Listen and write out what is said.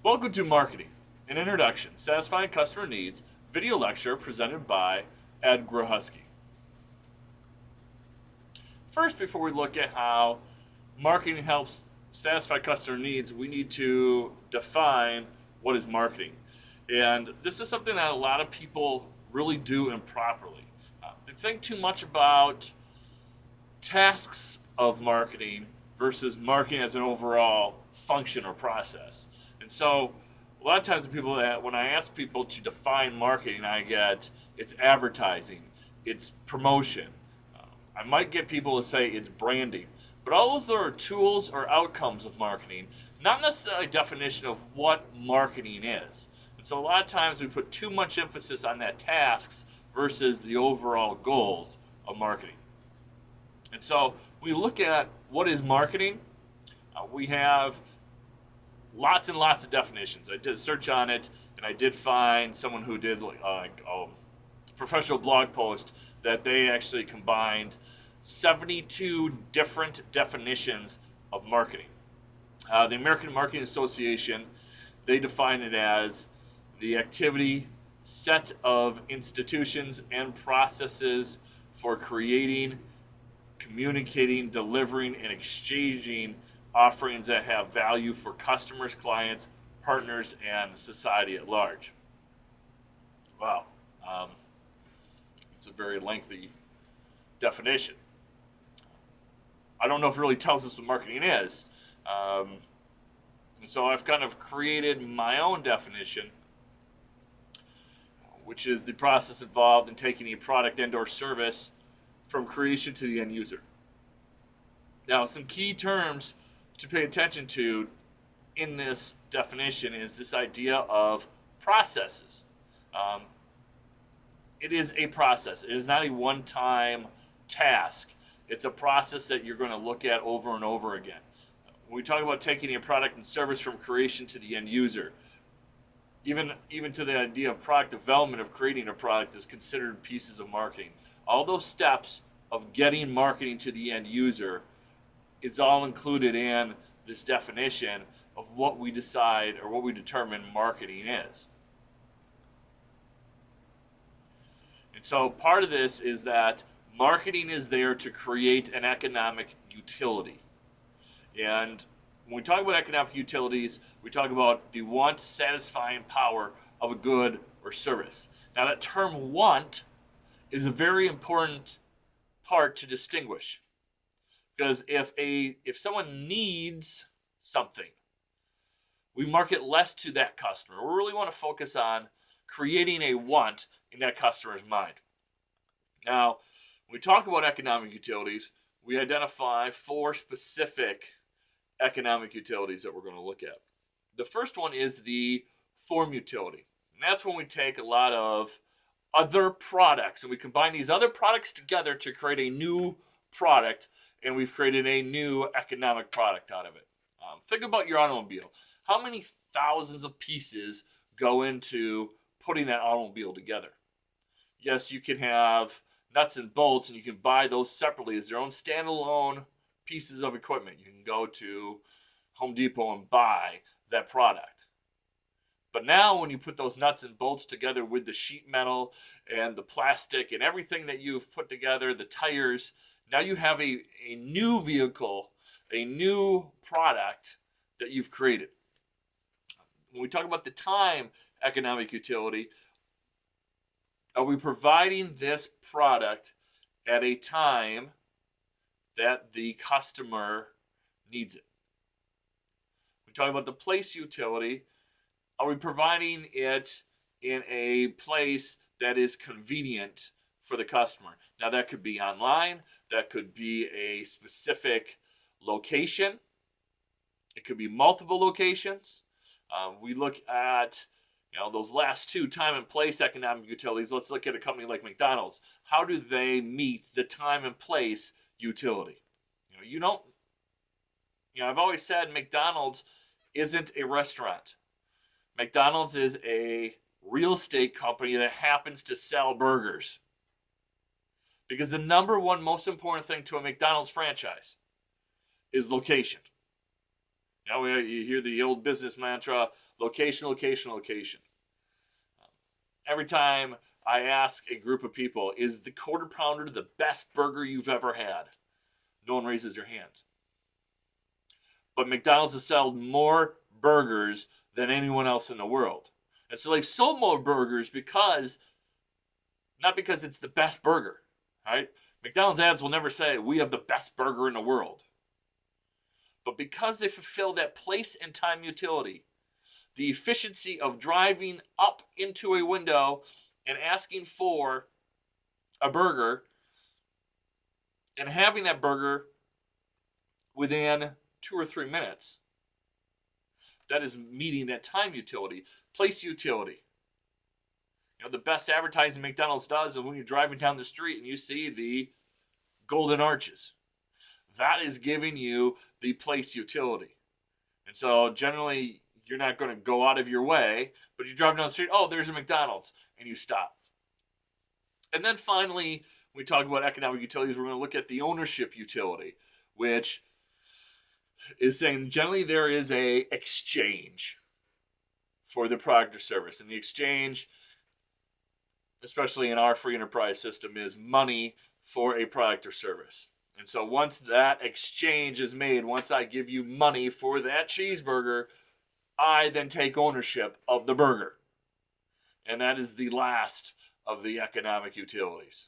Welcome to Marketing, an introduction, satisfying customer needs, video lecture presented by Ed Grochowski. First, before we look at how marketing helps satisfy customer needs, we need to define what is marketing. And this is something that a lot of people really do improperly. They think too much about tasks of marketing versus marketing as an overall function or process. And so a lot of times when I ask people to define marketing, I get it's advertising, it's promotion. I might get people to say it's branding. But all those are tools or outcomes of marketing, not necessarily a definition of what marketing is. And so a lot of times we put too much emphasis on that tasks versus the overall goals of marketing. And so we look at what is marketing. We have lots and lots of definitions. I did a search on it, and I did find someone who did a professional blog post that they actually combined 72 different definitions of marketing. The American Marketing Association, they define it as the activity, set of institutions and processes for creating, communicating, delivering, and exchanging offerings that have value for customers, clients, partners, and society at large. Wow. It's a very lengthy definition. I don't know if it really tells us what marketing is. So I've kind of created my own definition, which is the process involved in taking a product and or service from creation to the end user. Now, some key terms to pay attention to in this definition is this idea of processes. It is a process. It is not a one-time task. It's a process that you're going to look at over and over again. When we talk about taking a product and service from creation to the end user, even to the idea of product development, of creating a product, is considered pieces of marketing. All those steps of getting marketing to the end user, it's all included in this definition of what we decide or what we determine marketing is. And so part of this is that marketing is there to create an economic utility. And when we talk about economic utilities, we talk about the want satisfying power of a good or service. Now that term want is a very important part to distinguish. Because if someone needs something, we market less to that customer. We really want to focus on creating a want in that customer's mind. Now, when we talk about economic utilities, we identify 4 specific economic utilities that we're going to look at. The first one is the form utility. And that's when we take a lot of other products and we combine these other products together to create a new product, and we've created a new economic product out of it. Think about your automobile. How many thousands of pieces go into putting that automobile together? Yes, you can have nuts and bolts, and you can buy those separately as their own standalone pieces of equipment. You can go to Home Depot and buy that product. But now when you put those nuts and bolts together with the sheet metal and the plastic and everything that you've put together, the tires, now you have a new vehicle, a new product that you've created. When we talk about the time economic utility, are we providing this product at a time that the customer needs it? We talk about the place utility. Are we providing it in a place that is convenient for the customer? Now that could be online, that could be a specific location, it could be multiple locations. We look at those last 2, time and place economic utilities. Let's look at a company like McDonald's. How do they meet the time and place utility? I've always said McDonald's isn't a restaurant. McDonald's is a real estate company that happens to sell burgers. Because the number one most important thing to a McDonald's franchise is location. You hear the old business mantra, location, location, location. Every time I ask a group of people, is the Quarter Pounder the best burger you've ever had? No one raises their hand. But McDonald's has sold more burgers than anyone else in the world. And so they've sold more burgers not because it's the best burger, right? McDonald's ads will never say, we have the best burger in the world. But because they fulfill that place and time utility, the efficiency of driving up into a window and asking for a burger and having that burger within 2 or 3 minutes, that is meeting that time utility, place utility. The best advertising McDonald's does is when you're driving down the street and you see the golden arches. That is giving you the place utility. And so generally, you're not going to go out of your way, but you're driving down the street, oh, there's a McDonald's, and you stop. And then finally, when we talk about economic utilities, we're going to look at the ownership utility, which is saying generally there is a exchange for the product or service. And the exchange, especially in our free enterprise system, is money for a product or service. And so once that exchange is made, once I give you money for that cheeseburger, I then take ownership of the burger. And that is the last of the economic utilities.